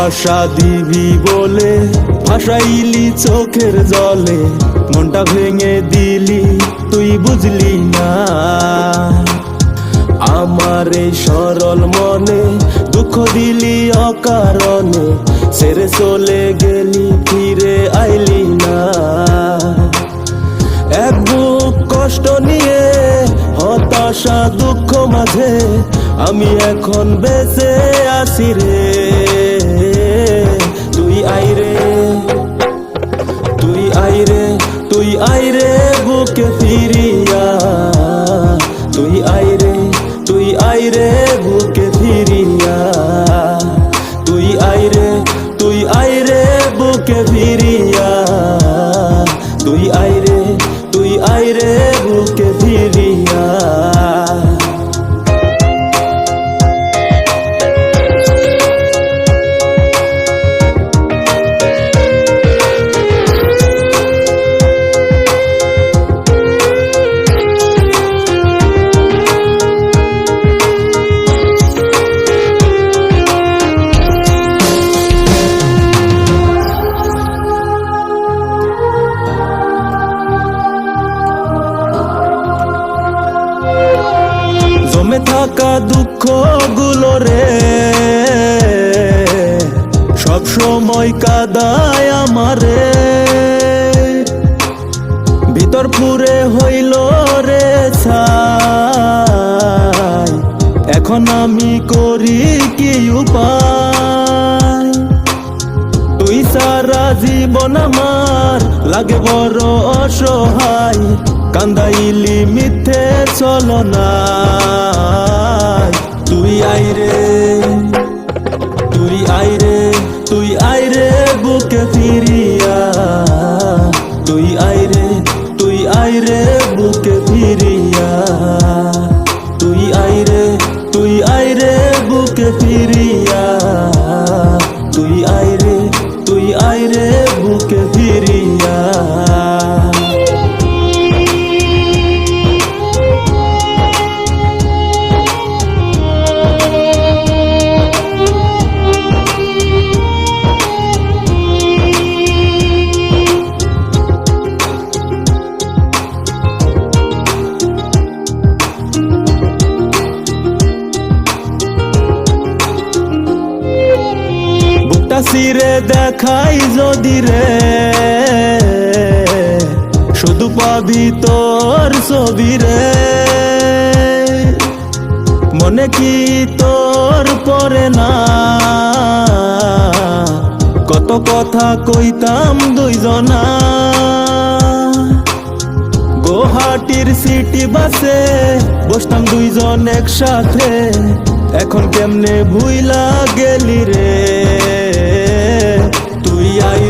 ভালোবাসা দিবি বলে ভাসাইলি চোখের জলে, মনটা ভেঙে দিলি তুই বুঝলি না। আমার এই সরল মনে দুঃখ দিলি অকারণে, ছেড়ে চলে গেলি ফিরে আইলি না। এক বুক কষ্ট নিয়ে হতাশা দুঃখ মাঝে আমি এখন বেঁচে আছি রে। তুই আইরে, তুই আইরে, তুই আইরে বুকে ফিরিয়া, তুই আইরে, তুই আইরে বুকে ফিরিয়া, তুই আইরে, তুই আইরে বুকে ফিরিয়া, তুই আইরে, তুই আইরে বুকে ফিরিয়া। জমে থাকা দুঃখ গুলো রে সব সময় কাদায় আমারে, ভিতর পুরে হইল রে ছাই। এখন আমি করি কি উপায়, তুই সারা জীবন আমার লাগে বড় অসহায়। কান্দাইলি মিথ্যে চলনা, তুই আইরে, তুই আইরে, তুই আইরে বুকে ফিরিয়া, তুই আইরে, তুই আইরে বুকে ফিরিয়া, তুই আইরে, তুই আইরে বুকে ফিরিয়া, তুই আইরে, তুই আইরে বুকে ফিরিয়া। সিরে দেখাই যদি রে শুধু পাবি তোর ছবি রে, মনে কি তোর পরে না কত কথা কইতাম দুইজনা। গুয়াহাটির সিটি বাসে বসতাম দুইজন একসাথে, এখন কেমনে ভুইলা গেলি রে। তুই আইরে।